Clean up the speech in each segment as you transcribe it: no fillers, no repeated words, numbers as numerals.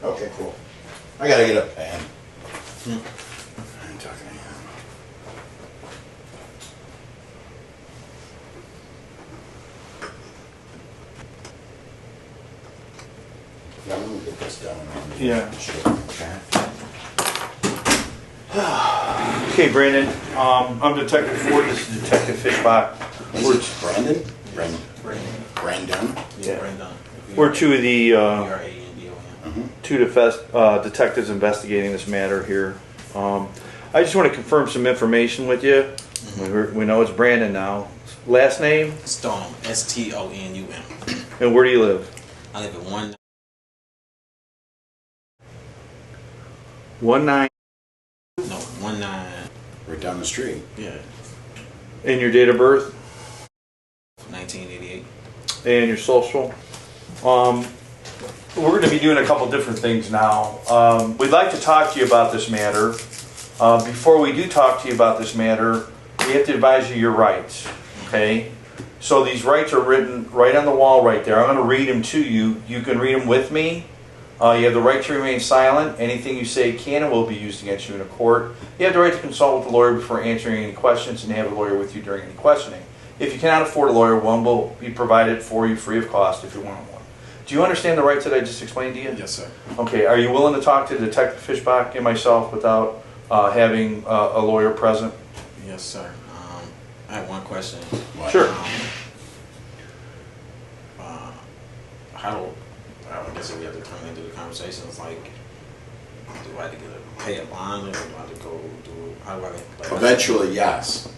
Okay, cool. I gotta get a pen. I'm talking to him. Yeah, I'm gonna get this done. Yeah. Sure. Okay. Okay, Brandon. I'm Detective Ford. This is Detective Fishbach. Brandon? Brandon? Yeah. Brandon. We're two of the B-R-A-N-D-O-N. detectives investigating this matter here. I just want to confirm some information with you. We know it's Brandon now. Last name? Stonum. S-T-O-N-U-M. And where do you live? I live at 19. 19. Right down the street. Yeah. And your date of birth? 1988. And your social? We're going to be doing a couple different things now. We'd like to talk to you about this matter. Before we do talk to you about this matter, we have to advise you your rights. Okay? So these rights are written right on the wall right there. I'm going to read them to you. You can read them with me. You have the right to remain silent. Anything you say can and will be used against you in a court. You have the right to consult with a lawyer before answering any questions and have a lawyer with you during any questioning. If you cannot afford a lawyer, one will be provided for you free of cost if you want one. Do you understand the rights that I just explained to you? Yes, sir. Okay. Are you willing to talk to Detective Fishbach and myself without having a lawyer present? Yes, sir. I have one question. Sure. I guess we have to come into the conversation. It's like, do I have to pay a bond, or do I have to go do? How do I? Like, Eventually, yes.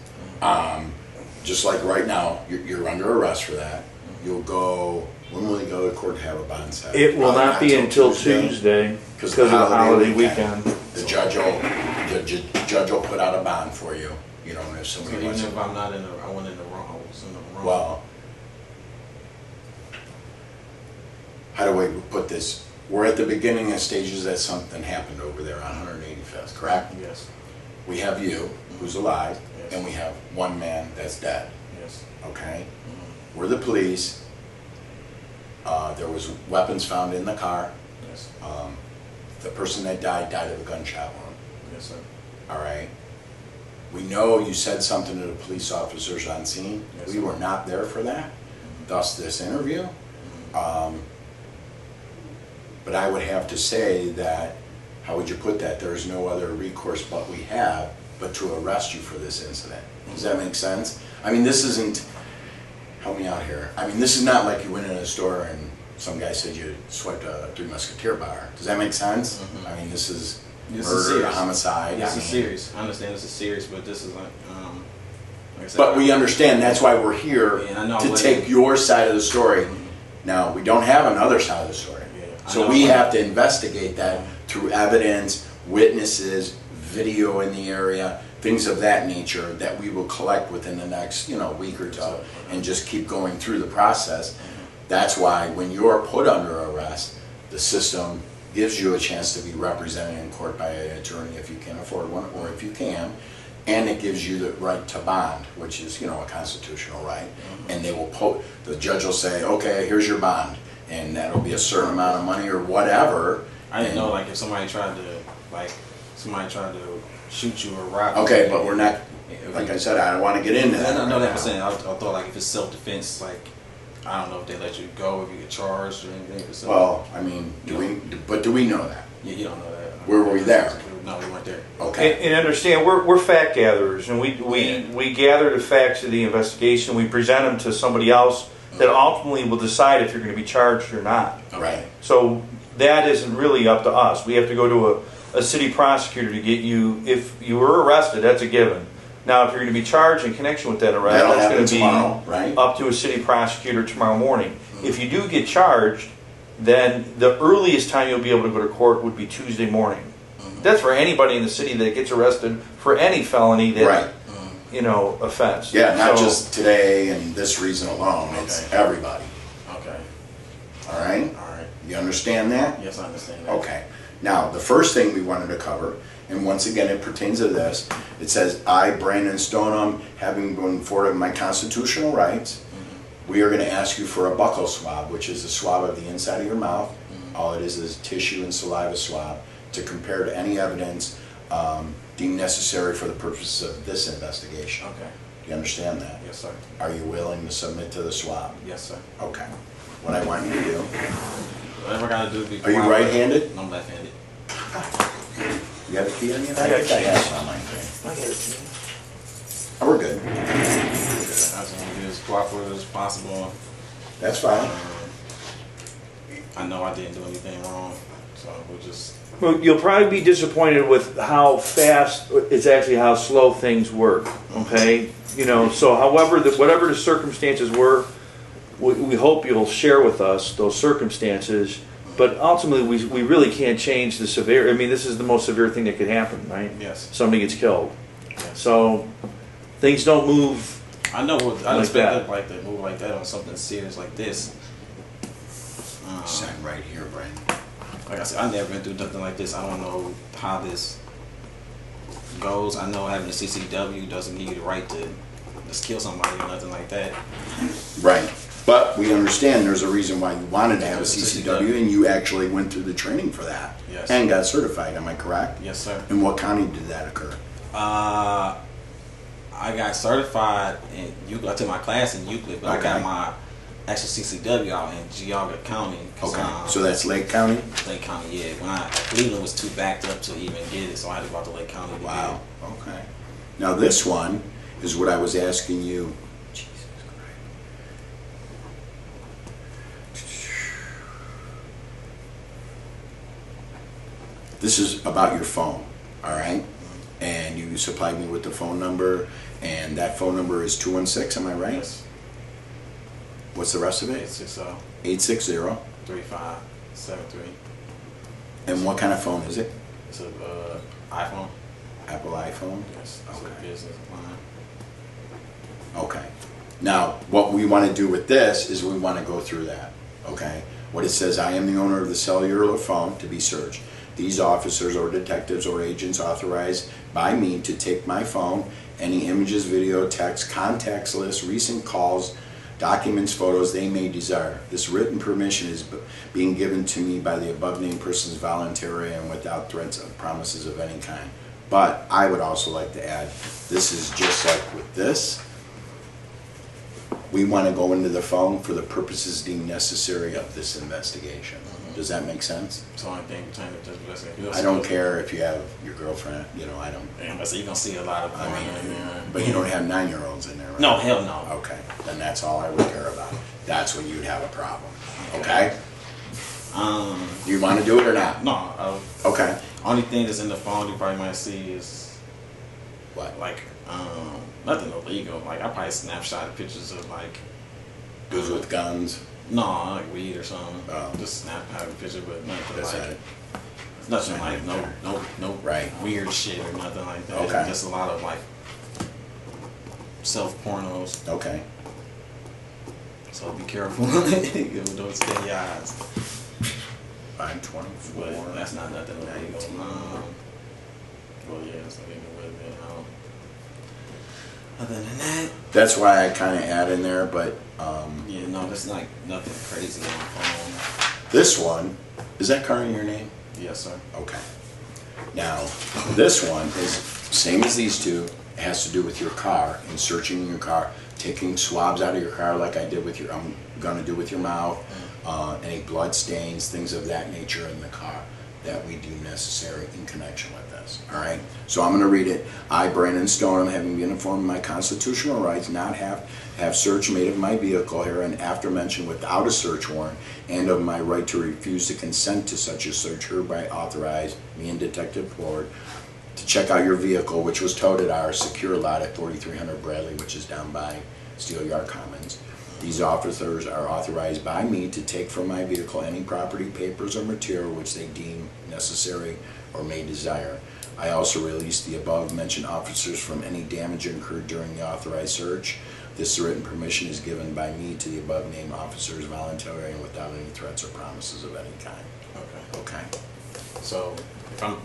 Just like right now, you're under arrest for that. You'll go. When will you go to court to have a bond set? It will not be until Tuesday because of the holiday weekend. The judge will put out a bond for you. You know, if so somebody even wants. if I'm not in the, I went in the wrong. I was in the wrong. Well, how do I put this? We're at the beginning of stages that something happened over there on 185th, correct? Yes. We have you, who's alive, Yes. and we have one man that's dead. Yes. Okay? We're the police. There was weapons found in the car. Yes. The person that died of a gunshot wound. Yes, sir. All right? We know you said something to the police officers on scene. Yes, We sir. were not there for that. Thus this interview. But I would have to say that, how would you put that? There is no other recourse but to arrest you for this incident. Does that make sense? I mean, this isn't, help me out here. I mean, this is not like you went in a store and some guy said you swiped a Three Musketeer bar. Does that make sense? I mean, this is murder, homicide. This is serious. I understand this is serious, but this is like I said, But we understand that's why we're here to take your side of the story. Now, we don't have another side of the story. So we have to investigate that through evidence, witnesses, video in the area, things of that nature that we will collect within the next, week or two, and just keep going through the process. That's why when you're put under arrest, the system gives you a chance to be represented in court by an attorney if you can afford one, or if you can, and it gives you the right to bond, which is, a constitutional right. And they will the judge will say, okay, here's your bond. And that'll be a certain amount of money or whatever. I didn't know, like, if somebody tried to shoot you or rob you. Okay, but we're not, like I said, I don't want to get into that. I know that I'm saying. I thought, like, if it's self-defense, like, I don't know if they let you go, if you get charged or anything. Well, I mean, do we know that? You don't know that. Were we there? No, we weren't there. Okay. And understand, we're fact gatherers, and we gather the facts of the investigation. We present them to somebody else that ultimately will decide if you're going to be charged or not. Right. So that isn't really up to us. We have to go to a city prosecutor to get you. If you were arrested, that's a given. Now, if you're going to be charged in connection with that arrest, that's going to be tomorrow, right? up to a city prosecutor tomorrow morning. If you do get charged, then the earliest time you'll be able to go to court would be Tuesday morning. That's for anybody in the city that gets arrested for any felony that, right. Offense. Yeah, not just today and this reason alone. It's everybody. Okay. All right? All right. You understand that? Yes, I understand that. Okay. Now, the first thing we wanted to cover, and once again it pertains to this, it says, I, Brandon Stonum, having been afforded my constitutional rights, we are going to ask you for a buccal swab, which is a swab of the inside of your mouth, all it is tissue and saliva swab to compare to any evidence deemed necessary for the purposes of this investigation. Okay. Do you understand that? Yes, sir. Are you willing to submit to the swab? Yes, sir. Okay. What I want you to do. Whatever I gotta do before. Are you right-handed? I'm left-handed. You have a key on you? I got think I keys. have some on my thing. I get it. Oh, we're good. I just want to be as cooperative as possible. That's fine. I know I didn't do anything wrong, so we'll just. Well, you'll probably be disappointed with how fast, it's actually how slow things work, okay? You know, so however, whatever the circumstances were, we hope you'll share with us those circumstances, but ultimately we really can't change the severe, I mean, this is the most severe thing that could happen, right? Yes. Somebody gets killed. Yes. So things don't move. I know what I Like expected that. like to move like that on something serious like this. Sign right here, Brandon. Like I said, I've never been through nothing like this. I don't know how this goes. I know having a CCW doesn't give you the right to just kill somebody or nothing like that. Right. But we understand there's a reason why you wanted to have a CCW, and you actually went through the training for that. Yes. And got certified, am I correct? Yes, sir. In what county did that occur? I got certified in Euclid. I took my class in Euclid, but Okay. I got my actual CCW out in Geauga County. Okay. So that's Lake County? Lake County, yeah. When Cleveland was too backed up to even get it, so I had to go out to Lake County to Wow. Okay. Now this one is what I was asking you. Jesus Christ. This is about your phone, all right? And you supplied me with the phone number, and that phone number is 216, am I right? Yes. What's the rest of it? 860 860. 3573. And what kind of phone is it? It's a iPhone. Apple iPhone? Yes. It's Okay. a business line. Okay. Now, what we want to do with this is we want to go through that. Okay? What it says, I am the owner of the cellular phone to be searched. These officers or detectives or agents authorized by me to take my phone, any images, video, text, contacts list, recent calls, documents, photos they may desire. This written permission is being given to me by the above named persons voluntarily and without threats or promises of any kind. But I would also like to add, this is just like with this. We want to go into the phone for the purposes deemed necessary of this investigation. Does that make sense? It's the only thing between the just investigation. I don't care if you have your girlfriend, you know, I don't. And so you're gonna see a lot of porn in there. But you don't have 9-year-olds in there, right? No, hell no. Okay, then that's all I would care about. That's when you'd have a problem, okay? Do you want to do it or not? No. Okay. Only thing that's in the phone you probably might see is What? like nothing illegal. Like I probably snapshot pictures of like Dudes with guns? no, like weed or something. Oh. Just snap out a picture, but nothing That's like it. nothing like no Right. weird shit or nothing like that. Okay. Just a lot of like self pornos. Okay. So be careful. Don't stay your eyes. 524. But that's not nothing illegal. 19. Well, yeah, it's illegal with it. Other than that, That's why I kind of add in there, but yeah, no, that's like nothing crazy on the phone. this one, is that car in your name? Yes, sir. Okay. Now, this one is same as these two. It has to do with your car and searching your car, taking swabs out of your car like I did with your, I'm gonna do with your mouth, any blood stains, things of that nature in the car that we deem necessary in connection with this. All right. So I'm gonna read it. I, Brandon Stonum, having been informed of my constitutional rights, not have search made of my vehicle here and after mentioned without a search warrant, and of my right to refuse to consent to such a search, hereby authorize me and Detective Ford to check out your vehicle, which was towed at our secure lot at 4300 Bradley, which is down by Steel Yard Commons. These officers are authorized by me to take from my vehicle any property, papers, or material which they deem necessary or may desire. I also release the above mentioned officers from any damage incurred during the authorized search. This written permission is given by me to the above named officers voluntarily and without any threats or promises of any kind. Okay. Okay. So if I'm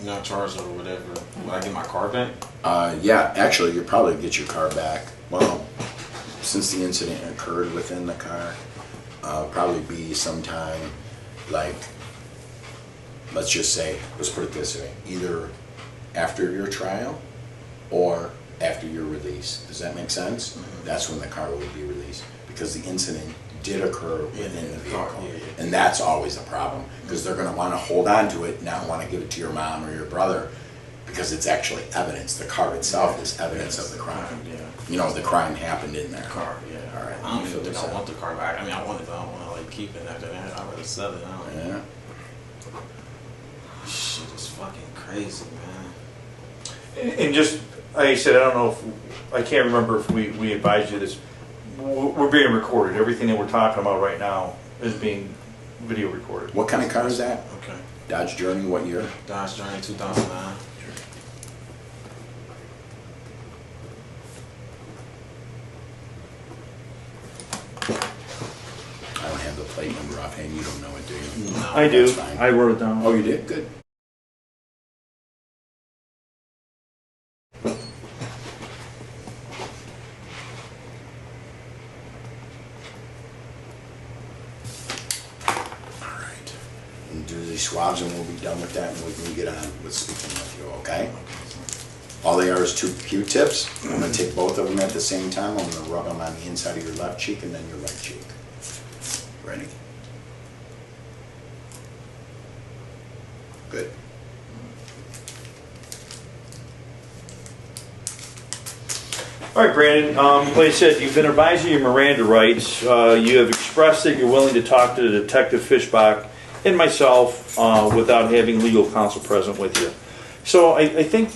not charged or whatever, will I get my car back? Yeah, actually, you'll probably get your car back. Well, since the incident occurred within the car, probably be sometime like, let's just say, let's put it this way, either after your trial or after your release. Does that make sense? That's when the car would be released, because the incident did occur within the vehicle. And that's always a problem, because they're going to want to hold on to it, not want to give it to your mom or your brother, because it's actually evidence. The car itself is evidence of the crime. You know, the crime happened in their car. All right. I don't even think I want the car back. I mean, I want it, but I don't want to like keep it after that. I'd rather sell it. Yeah. Shit is fucking crazy, man. And just, like I said, I don't know if, I can't remember if we advised you this. We're being recorded. Everything that we're talking about right now is being video recorded. What kind of car is that? Okay. Dodge Journey, what year? Dodge Journey 2009. I don't have the plate number offhand. You don't know it, do you? No. I do. That's fine. I wrote it down. Oh, you did? Good. Do these swabs and we'll be done with that, and we can get on with speaking with you, okay? All they are is 2 Q-tips. I'm gonna take both of them at the same time. I'm gonna rub them on the inside of your left cheek and then your right cheek. Ready? Good. All right, Brandon, like I said, you've been advising your Miranda rights. You have expressed that you're willing to talk to Detective Fishbach and myself without having legal counsel present with you. So I think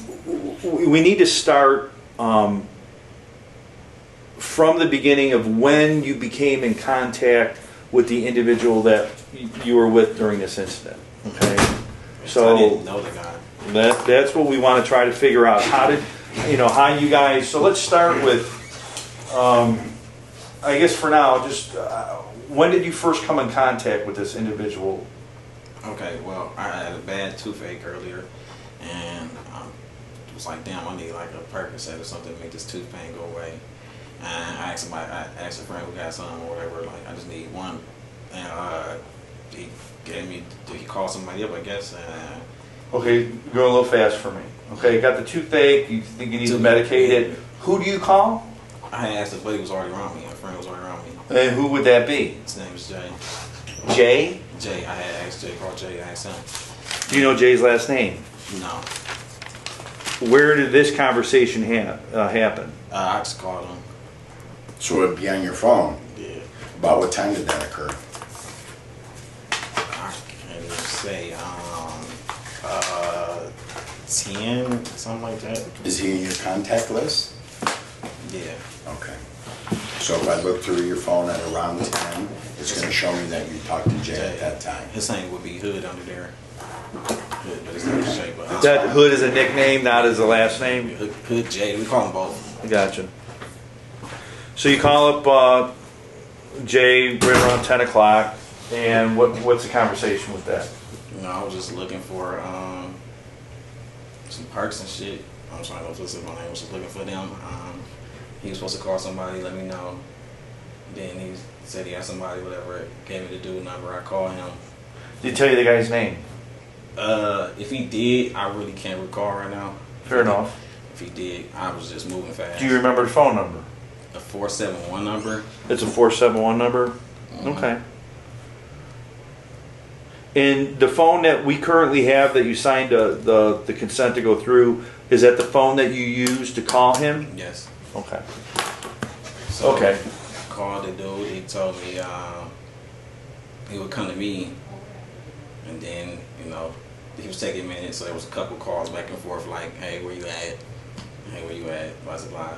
we need to start from the beginning of when you became in contact with the individual that you were with during this incident. Okay, so I didn't know the guy. that's what we want to try to figure out. How you guys. So let's start with. I guess for now, just when did you first come in contact with this individual? Okay, well, I had a bad toothache earlier, and it was like, damn, I need like a Percocet or something to make this tooth pain go away. And I asked a friend who got some or whatever, like, I just need one. And he gave me, he called somebody up, I guess. Okay, go a little fast for me. Okay, you got the toothache, you think you need to medicate it. Who do you call? I had asked a buddy who was already around me, a friend was already around me. And who would that be? His name is Jay. Jay? Jay, I had asked Jay, called Jay, I asked him. Do you know Jay's last name? No. Where did this conversation happen? I just called him. So it'd be on your phone. Yeah. About what time did that occur? I can't even say, 10, something like that. Is he in your contact list? Yeah. Okay. So if I look through your phone at around 10, it's going to show me that you talked to Jay at that time. His name would be Hood under there. Hood, but his name is Jay. But That Hood is a nickname, not as a last name? Hood Jay, we call them both. Gotcha. So you call up Jay right around 10 o'clock, and what's the conversation with that? You know, I was just looking for some perks and shit. I'm sorry, I was listening to my name. I was just looking for them. He was supposed to call somebody, let me know. Then he said he had somebody, whatever, gave me the dude number. I called him. Did he tell you the guy's name? If he did, I really can't recall right now. Fair enough. If he did, I was just moving fast. Do you remember the phone number? A 471 number. It's a 471 number? Mm-hmm. Okay. And the phone that we currently have that you signed the consent to go through, is that the phone that you used to call him? Yes. Okay. So Okay. I called the dude. He told me he would come to me, and then he was taking minutes. So there was a couple calls back and forth, like, "Hey, where you at? Hey, where you at?" Blah blah blah.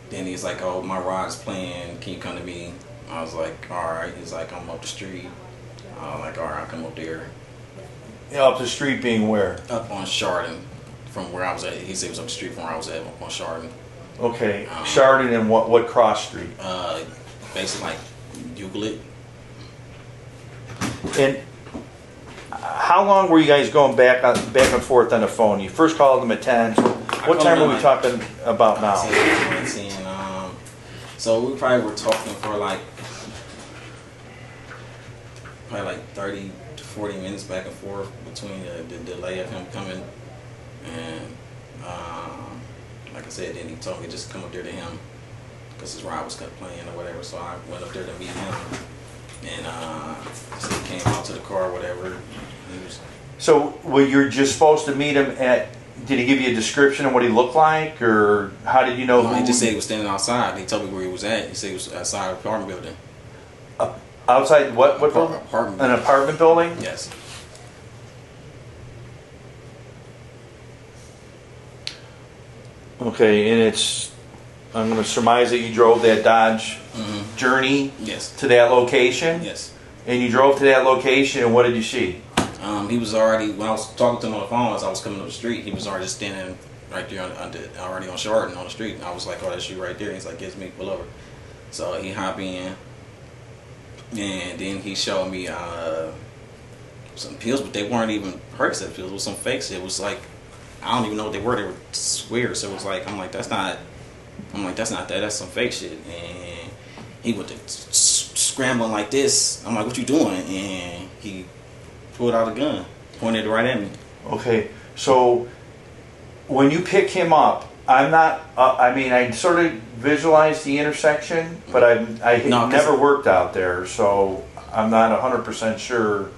Then he's like, "Oh, my rod's playing. Can you come to me?" I was like, "All right." He's like, "I'm up the street." I was like, "All right, I'll come up there." Up the street being where? Up on Chardon, from where I was at. He said it was up the street from where I was at, on Chardon. Okay. Chardon and what cross street? Basically like Euclid. And how long were you guys going back and forth on the phone? You first called them at 10. What time are we talking about now? 10. So we probably were talking for like 30 30 to 40 minutes back and forth between the delay of him coming and like I said, then he told me just come up there to him because his ride was playing or whatever. So I went up there to meet him, and so he came out to the car or whatever. So well, you're just supposed to meet him at. Did he give you a description of what he looked like, or how did you know? No, he just said he was standing outside. He told me where he was at. He said he was outside of the apartment building. Outside what building? Apartment. An apartment building? Yes. Okay, and I'm going to surmise that you drove that Dodge Journey yes. to that location? Yes. And you drove to that location, and what did you see? He was already, when I was talking to him on the phone as I was coming up the street, he was already just standing right there already on Chardon on the street. And I was like, oh, that's you right there. And he's like, yes, me, pull over. So he hopped in, and then he showed me some pills, but they weren't even Percocet pills. It was some fake shit. It was like, I don't even know what they were. They were weird. So it was like, I'm like, that's not that. That's some fake shit. And he went to scrambling like this. I'm like, what you doing? And he pulled out a gun, pointed it right at me. Okay, so when you pick him up, I'm not. I mean, I sort of visualized the intersection, but I never worked out there, so I'm not 100% sure.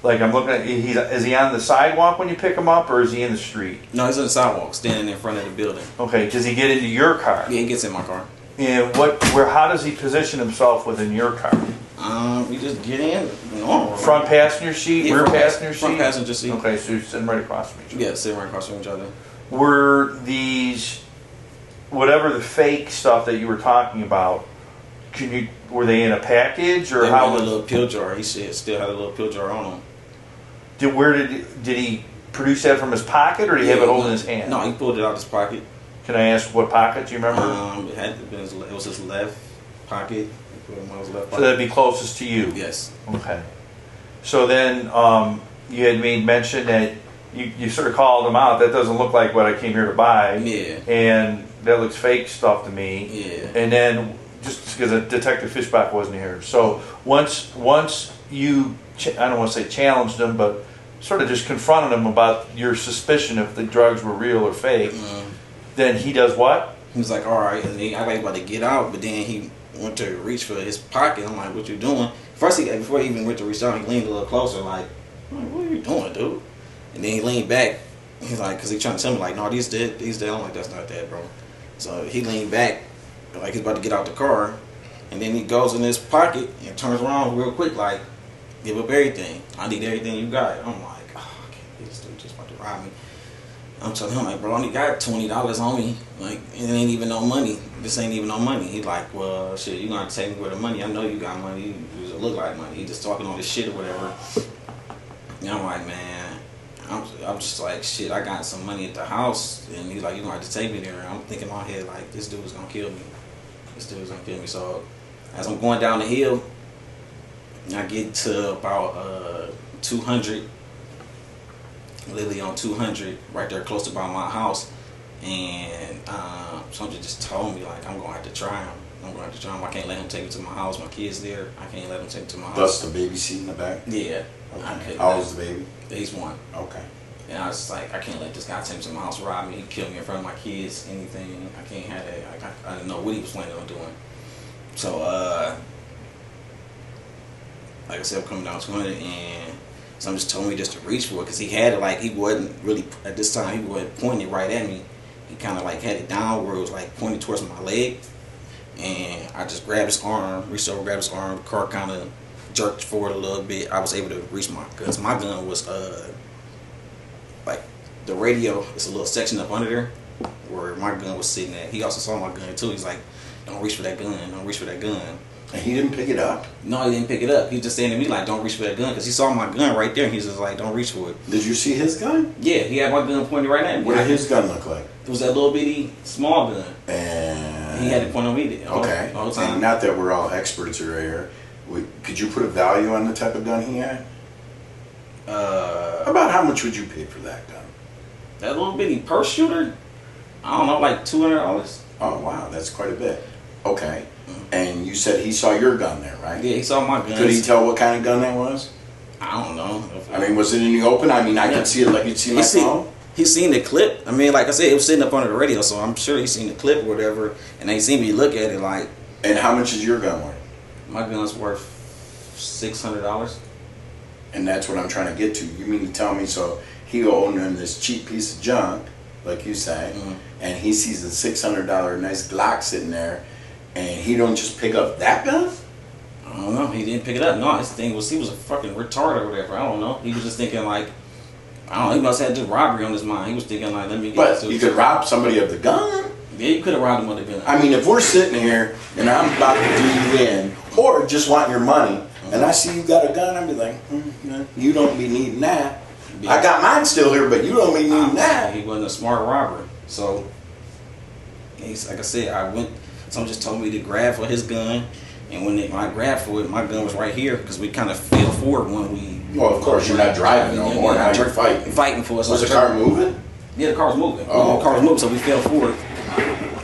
Like I'm looking at, is he on the sidewalk when you pick him up, or is he in the street? No, he's on the sidewalk, standing in front of the building. Okay, does he get into your car? Yeah, he gets in my car. And how does he position himself within your car? We just get in. Normal. Front passenger seat, yeah, rear passenger seat? Front passenger seat. Okay, so you're sitting right across from each other. Yeah, sitting right across from each other. Were these, whatever the fake stuff that you were talking about, were they in a package, or they how? Were in a little pill jar. He said still had a little pill jar on him. Did he produce that from his pocket, or did he have it holding in his hand? No, he pulled it out of his pocket. Can I ask what pocket? Do you remember? It was his left pocket. He put it in his left pocket. So that'd be closest to you. Yes. Okay. So then you had made mention that you sort of called him out. That doesn't look like what I came here to buy. Yeah. And that looks fake stuff to me. Yeah. And then just because Detective Fishbach wasn't here, so once you, I don't want to say challenged him, but sort of just confronted him about your suspicion if the drugs were real or fake, then he does what? He was like, all right, and then I was about to get out, but then he went to reach for his pocket. I'm like, what you doing? First, before he even went to reach out, he leaned a little closer, like, what are you doing, dude? And then he leaned back. He's like, because he's trying to tell me, like, no, these dead. I'm like, that's not dead, bro. So he leaned back, like he's about to get out the car, and then he goes in his pocket and turns around real quick, like, give up everything. I need everything you got. I'm like, oh, I can't believe this dude just about to rob me. I'm telling him, like, bro, I only got $20 on me. Like, it ain't even no money. This ain't even no money. He's like, well, shit, you gonna take me where the money. I know you got money. You just look like money. He just talking all this shit or whatever. And I'm like, man, I'm just like, shit, I got some money at the house. And he's like, you gonna have to take me there. I'm thinking in my head, like, this dude's gonna kill me. This dude's gonna kill me. So as I'm going down the hill, I get to about 200, literally on 200, right there close to by my house, and something just told me, like, I'm gonna have to try him. I can't let him take me to my house. My kid's there. I can't let him take me to my house. Plus the baby seat in the back? Yeah. Okay. How old is the baby? He's 1. Okay. And I was just like, I can't let this guy take me to my house, rob me, kill me in front of my kids, anything. I can't have that. I didn't know what he was planning on doing. So, like I said, I'm coming down 200, and someone just told me just to reach for it, because he had it, like, he wasn't really, at this time, he wasn't pointing it right at me. He kind of like had it down where it was like pointing towards my leg, and I just grabbed his arm, reached over, grabbed his arm, the car kind of jerked forward a little bit. I was able to reach my gun. My gun was like the radio, it's a little section up under there where my gun was sitting at. He also saw my gun too. He's like, don't reach for that gun, don't reach for that gun. And he didn't pick it up? No, he didn't pick it up. He was just saying to me, like, don't reach for that gun, because he saw my gun right there, and he's just like, don't reach for it. Did you see his gun? Yeah, he had my gun pointed right at me. What did his gun look like? It was that little bitty small gun. And he had it pointed on me all the time. And not that we're all experts here. Could you put a value on the type of gun he had? About how much would you pay for that gun? That little bitty purse shooter? I don't know, like $200. Oh, wow, that's quite a bit. Okay. And you said he saw your gun there, right? Yeah, he saw my gun. Could he tell what kind of gun that was? I don't know. I mean, was it in the open? I mean, I could see it like you'd see my phone. He seen the clip. I mean, like I said, it was sitting up under the radio, so I'm sure he seen the clip or whatever, and they seen me look at it like. And how much is your gun worth? My gun's worth $600. And that's what I'm trying to get to. You mean to tell me so he owned him this cheap piece of junk, like you say, and he sees a $600 nice Glock sitting there, and he don't just pick up that gun? I don't know. He didn't pick it up. No, his thing was he was a fucking retard or whatever. I don't know. He was just thinking like, I don't know. He must have just robbery on his mind. He was thinking like, let me get. But you could rob somebody of the gun. Yeah, you could have robbed him with the gun. I mean, if we're sitting here and I'm about to do you in, or just wanting your money, and I see you got a gun, I'd be like, you don't be needing that. Yeah. I got mine still here, but you don't be needing that. He wasn't a smart robber. So, like I said, someone just told me to grab for his gun. And when I grabbed for it, my gun was right here because we kind of fell forward when we. Well, of course, you're not driving no more. Now you're fighting. Fighting for us. Was the car moving? Yeah, the car was moving. Oh, the car was moving, so we fell forward.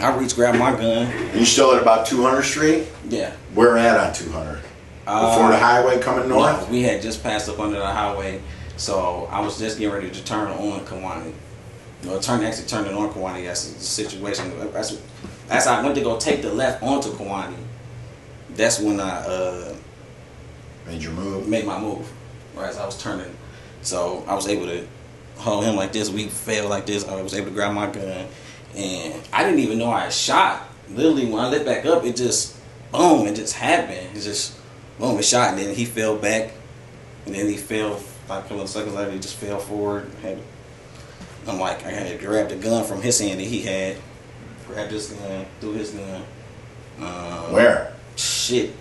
I reached, grabbed my gun. And you still at about 200th Street? Yeah. Where at on 200? Before the highway coming north? No, we had just passed up under the highway, so I was just getting ready to turn on Kiwani. Actually turning on Kiwani. That's the situation. As I went to go take the left onto Kiwani, that's when I made your move. Made my move. Right as I was turning, so I was able to hold him like this. We fell like this. I was able to grab my gun, and I didn't even know I had shot. Literally, when I lit back up, it just boom. It just happened. It just boom. It shot, and then he fell back, and then he fell like a couple of seconds later. He just fell forward. I'm like, I had to grab the gun from his hand that he had. Grab this gun, threw his gun. Where? Shit.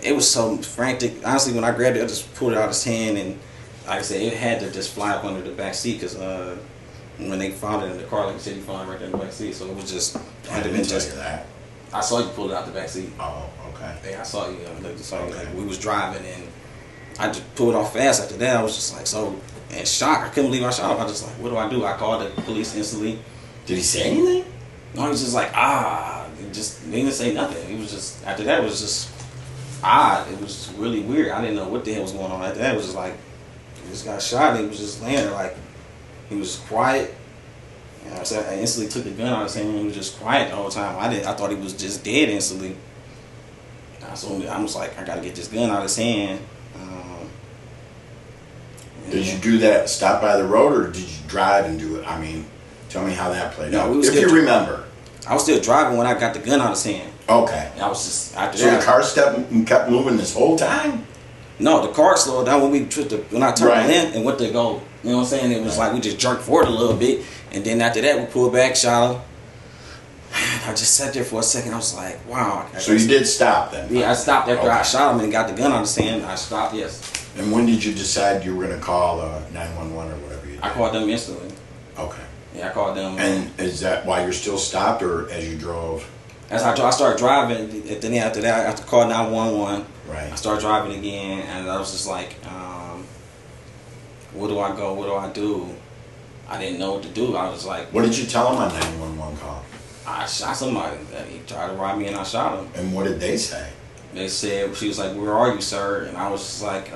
It was so frantic. Honestly, when I grabbed it, I just pulled it out of his hand, and like I said, it had to just fly up under the back seat because when they found it in the car, like you said, you found it right there in the back seat. So it was just had to been just that. I saw you pull it out the back seat. Oh, okay. Yeah, I saw you. Like we was driving, and I just pulled off fast. After that, I was just like so in shock. I couldn't believe I shot him. I was just like, what do? I called the police instantly. Did he say anything? No, he was just like he didn't say nothing. He was just after that it was just odd. It was just really weird. I didn't know what the hell was going on. After that it was just like he just got shot and he was just laying there like he was quiet. You know, so I instantly took the gun out of his hand and he was just quiet the whole time. I thought he was just dead instantly. So I was like, I gotta get this gun out of his hand. Did you do that stop by the road or did you drive and do it? I mean, tell me how that played out. If you remember. I was still driving when I got the gun out of his hand. Okay. And I was just after that. So the car kept moving this whole time? No, the car slowed down when I turned in and went to go. You know what I'm saying? It was like we just jerked forward a little bit, and then after that we pulled back, shot him. I just sat there for a second. I was like, wow. So you did stop then? Yeah, I stopped after I shot him and got the gun out of his hand. I stopped. Yes. And when did you decide you were going to call 911 or whatever you did? I called them instantly. Okay. Yeah, I called them. And is that why you're still stopped, or as you drove? As I started driving, then after that, I had to call 911. Right. I started driving again, and I was just like, where do I go? What do I do? I didn't know what to do. I was like, what did you tell them on 911 call? I shot somebody. He tried to rob me, and I shot him. And what did they say? They said, she was like, where are you, sir? And I was just like,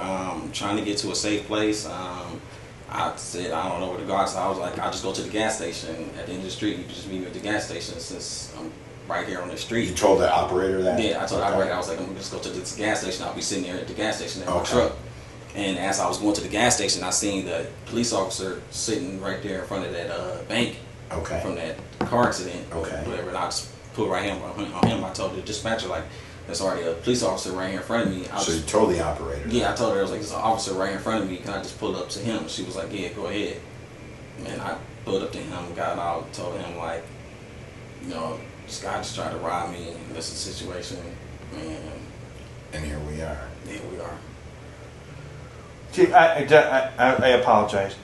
trying to get to a safe place. I said, I don't know where to go. So I was like, I'll just go to the gas station at the end of the street. You can just meet me at the gas station since I'm right here on the street. You told the operator that? Yeah, I told the operator, I was like, I'm going to just go to this gas station. I'll be sitting there at the gas station in my truck. And as I was going to the gas station, I seen the police officer sitting right there in front of that bank from that car accident or whatever. And I just put right hand on him. I told the dispatcher, like, there's already a police officer right here in front of me. So you told the operator? Yeah, I told her, I was like, there's an officer right here in front of me. Can I just pull up to him? She was like, yeah, go ahead. And I pulled up to him, got out, told him, like, you know, this guy just tried to rob me, and this is the situation. And here we are. Here we are. See, I apologize.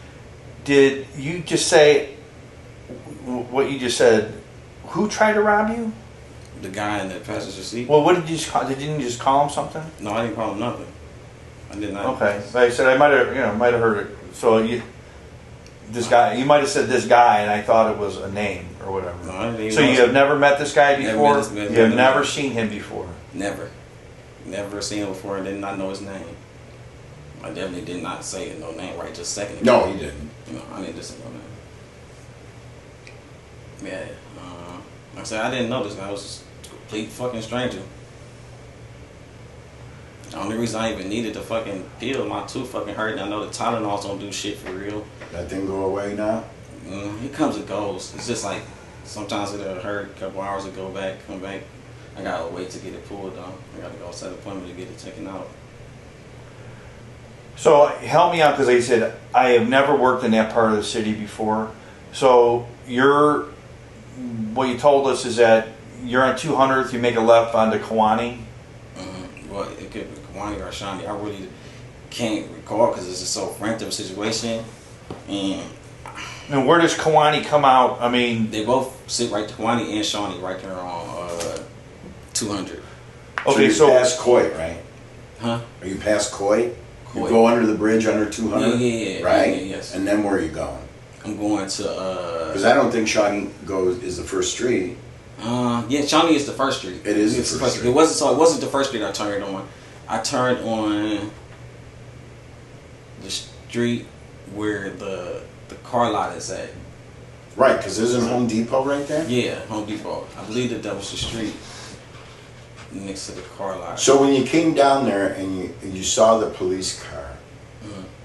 Did you just say what you just said? Who tried to rob you? The guy in the passenger seat. Well, what did you just call? Didn't you just call him something? No, I didn't call him nothing. I did not. Okay, but I said I might have heard it. So this guy, you might have said this guy, and I thought it was a name or whatever. No, I didn't so you have never met this guy before? You have never seen him before? Never seen him before, and did not know his name. I definitely did not say no name right just a second ago. No, you didn't. You know, I didn't just say no name. Yeah. Like I said, I didn't know this guy. I was a complete fucking stranger. The only reason I even needed the fucking pill, my tooth fucking hurt, and I know the Tylenols don't do shit for real. That thing go away now? It comes and goes. It's just like, sometimes it'll hurt, a couple hours to go back, come back. I gotta wait to get it pulled though. I gotta go set an appointment to get it taken out. So help me out, because like I said, I have never worked in that part of the city before. So what you told us is that you're on 200th, you make a left onto Kewanee. Well, it could be Kewanee or Shawnee. I really can't recall because it's just so frantic of a situation. And where does Kewanee come out? I mean, they both sit right, Kewanee and Shawnee, right there on 200. Okay, so you're past Coy, right? Huh? Are you past Coy? You go under the bridge under 200? Yeah. Right? Yeah, yes. And then where are you going? I'm going to because I don't think Shawnee is the first street. Yeah, Shawnee is the first street. It is the first street. It wasn't the first street I turned on. I turned on the street where the car lot is at. Right, because isn't Home Depot right there? Yeah, Home Depot. I believe that was the street next to the car lot. So when you came down there and you saw the police car,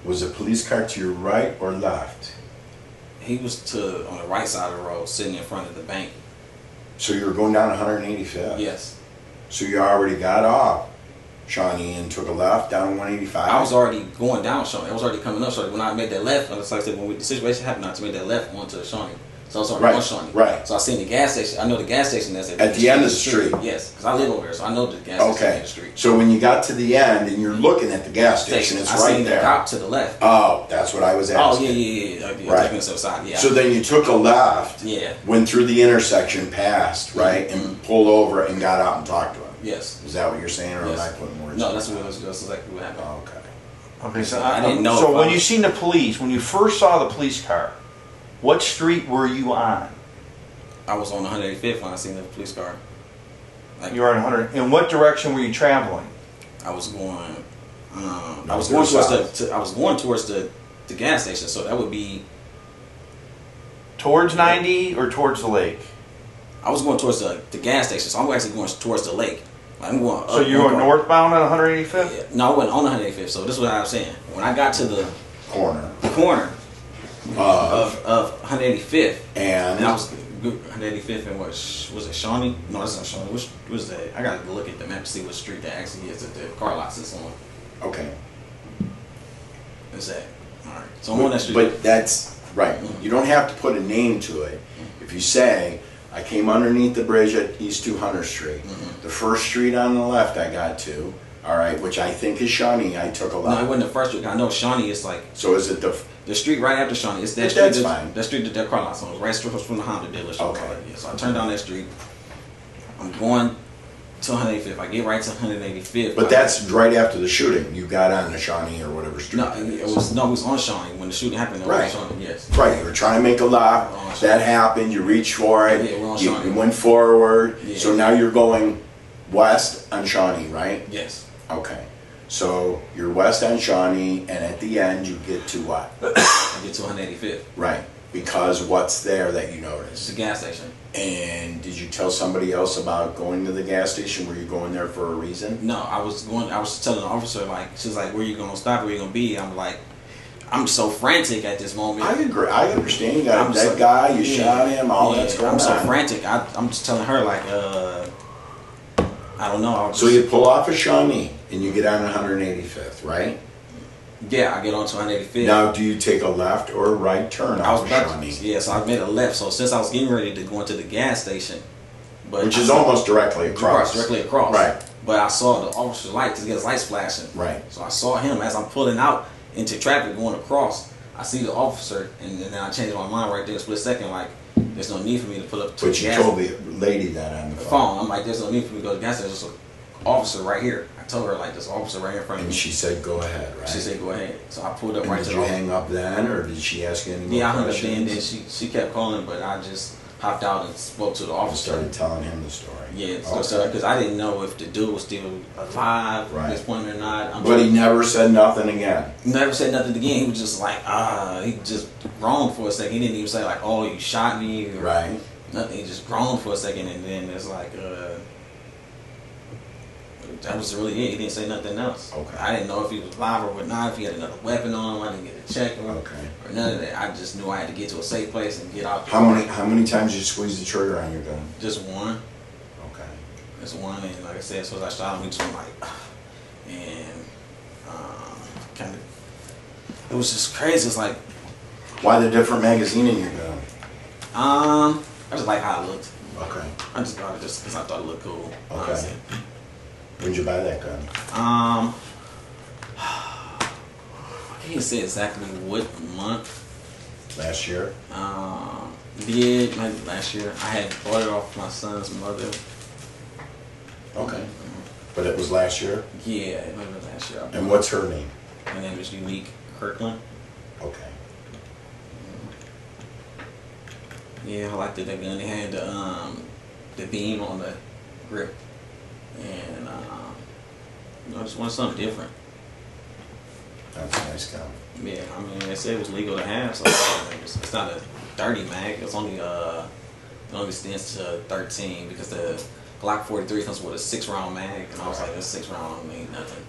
was the police car to your right or left? He was on the right side of the road, sitting in front of the bank. So you were going down 185th? Yes. So you already got off Shawnee and took a left down 185? I was already going down Shawnee. I was already coming up Shawnee. When I made that left, like I said, when the situation happened, I had to make that left onto Shawnee. So I was already on Shawnee. Right. So I seen the gas station. I know the gas station that's at the end of the street. Yes, because I live over there, so I know the gas station at the street. So when you got to the end and you're looking at the gas station, it's right there. I seen the cop to the left. Oh, that's what I was asking. Oh, yeah. Right. Taking us outside, yeah. So then you took a left, yeah, went through the intersection, passed, right, and pulled over and got out and talked to him. Yes. Is that what you're saying, or am I putting words? No, that's exactly what happened. Oh, okay, so I didn't know. So when you seen the police, when you first saw the police car, what street were you on? I was on 185th when I seen the police car. You were on 100. In what direction were you traveling? I was going. I was going towards the gas station, so that would be towards 90 or towards the lake. I was going towards the gas station, so I'm actually going towards the lake. I'm going. So you were northbound on 185th? Yeah. No, I wasn't on 185th. So this is what I was saying. When I got to the corner of 185th, and I was 185th, and was it Shawnee? No, that's not Shawnee. Which was that? I gotta look at the map to see what street that actually is that the car lot sits on. Okay. That's that. All right. So I'm on that street. But that's right. You don't have to put a name to it. If you say, I came underneath the bridge at East 200th Street. The first street on the left I got to, all right, which I think is Shawnee, I took a left. No, it wasn't the first street. I know Shawnee is like... So is it the street right after Shawnee? It's that street. That's fine. That street that their car lot's on. Right across from the Honda dealership. Okay. Yeah, so I turned down that street. I'm going to 185th. I get right to 185th. But that's right after the shooting. You got on the Shawnee or whatever street. No, it was on Shawnee when the shooting happened. It was on Shawnee, yes. Right. You were trying to make a left. That happened. You reached for it. Yeah, we're on you Shawnee. went forward. Yeah. So now you're going west on Shawnee, right? Yes. Okay. So you're west on Shawnee, and at the end you get to what? I get to 185th. Right. Because what's there that you noticed? It's a gas station. And did you tell somebody else about going to the gas station? Were you going there for a reason? No, I was telling the officer, like, she's like, where you gonna stop? Where you gonna be? I'm like, I'm so frantic at this moment. I agree. I understand. You got that guy, you shot him, all that's going on. I'm so frantic. I'm just telling her, like, I don't know. So you pull off of Shawnee and you get on 185th, right? Yeah, I get on to 185th. Now, do you take a left or a right turn off of Shawnee? Yeah, so I made a left. So since I was getting ready to go into the gas station, which is almost directly across. Directly across. Right. But I saw the officer's light because he has lights flashing. Right. So I saw him as I'm pulling out into traffic going across. I see the officer, and then I changed my mind right there, a split second. Like, there's no need for me to pull up to the gas station. But you told the lady that on the phone. I'm like, there's no need for me to go to the gas station. There's an officer right here. I told her, like, this officer right here in front of me. And she said, go ahead, right? She said, go ahead. So I pulled up right to the Did you hang up then, or did she ask you any more questions? Yeah, I hung up then. Then she kept calling, but I hopped out and spoke to the I officer. started telling him the story. Yeah, Okay. because I didn't know if the dude was still alive at this point or not. But he never said nothing again. He never said nothing again. He was just like, he just groaned for a second. He didn't even say like, oh, you shot me. Or Right. nothing. He just groaned for a second, and then it's like, that was really it. He didn't say nothing else. Okay. I didn't know if he was alive or not, if he had another weapon on him. I didn't get to check him Okay. or none of that. I just knew I had to get to a safe place and get out. How many times did you squeeze the trigger on your gun? Just one. Okay. Just one, and like I said, as soon as I shot him, he just went like, and kind of, it was just crazy. It's like, Why the different magazine in your gun? I just like how it looked. Okay. I just got it just because I thought it looked cool. Okay. Honestly. When'd you buy that gun? I can't say exactly what month. Last year? Maybe last year. I had bought it off my son's mother. Okay. But it was last year? Yeah, it was last year. And what's her name? Her name is Unique Kirkland. Okay. Yeah, I liked it. That gun. It had the beam on the grip, and I just wanted something different. That's a nice gun. Yeah, I mean, they said it was legal to have, so it's not a 30 mag. It's only it only stands to 13 because the Glock 43 comes with a 6-round mag, and I was like, this 6-round ain't nothing.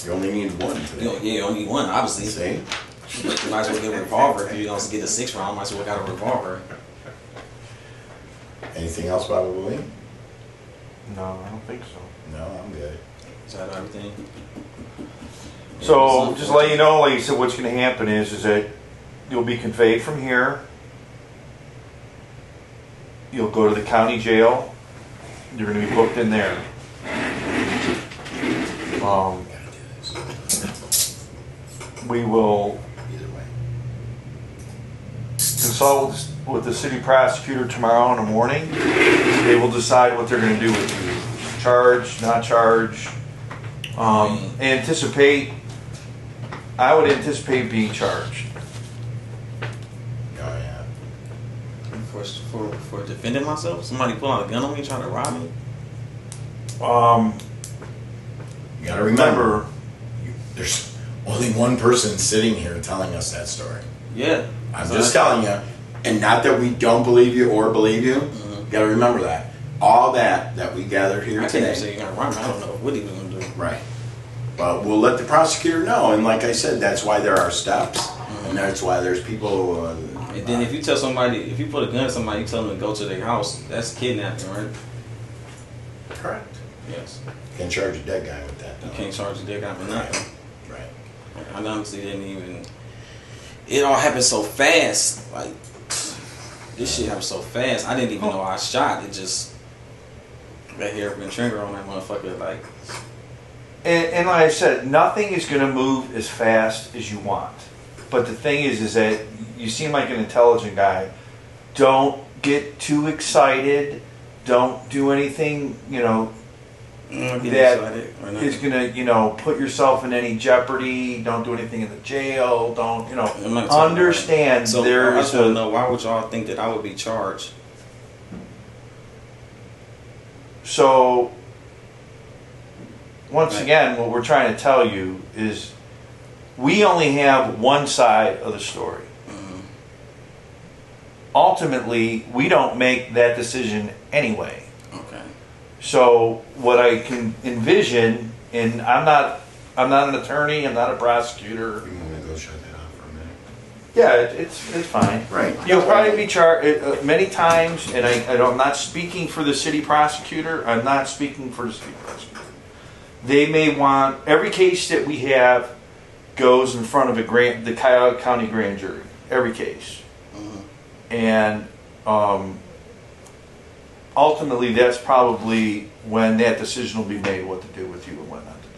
You only need one today. You only need one, obviously. See? But you might as well get a revolver. If you're going to get a 6-round, might as well got a revolver. Anything else, Bobby Bowie? No, I don't think so. No, I'm good. Is that everything? So just to let you know, like you said, what's going to happen is that you'll be conveyed from here. You'll go to the county jail. You're going to be booked in there. We will Either way. consult with the city prosecutor tomorrow in the morning. They will decide what they're going to do with you. Charge, not charge. I would anticipate being charged. Oh, yeah. For defending myself? Somebody pull out a gun on me trying to rob me? You gotta remember, there's only one person sitting here telling us that story. Yeah. I'm just telling you, and not that we don't believe you or believe you. You gotta remember that. All that we gathered here I can't even say today. you're going to rob me. I don't know what he was going to do. Right. But we'll let the prosecutor know, and like I said, that's why there are steps, and that's why there's people. And then if you tell somebody, if you put a gun in somebody, you tell them to go to their house, that's kidnapping, right? Correct. Yes. Can't charge a dead guy with that, though. You can't charge a dick out for nothing. Right. I honestly didn't even. It all happened so fast. Like, this shit happened so fast. I didn't even know I shot. It just. That hairpin trigger on that motherfucker, like. And like I said, nothing is going to move as fast as you want. But the thing is that you seem like an intelligent guy. Don't get too excited. Don't do anything, that is going to, put yourself in any jeopardy. Don't do anything in the jail. Don't, understand So there I is just want to know, why would y'all think that I would be charged? So, once again, what we're trying to tell you is we only have one side of the story. Ultimately, we don't make that decision anyway. Okay. So, what I can envision, and I'm not an attorney, I'm not a prosecutor. You want me to go shut that off for a minute? Yeah, it's fine. Right. You'll probably be charged many times, and I'm not speaking for the city prosecutor. I'm not speaking for the city prosecutor. They may want, every case that we have goes in front of the Cuyahoga County grand jury. Every case. And ultimately, that's probably when that decision will be made, what to do with you and what not to do.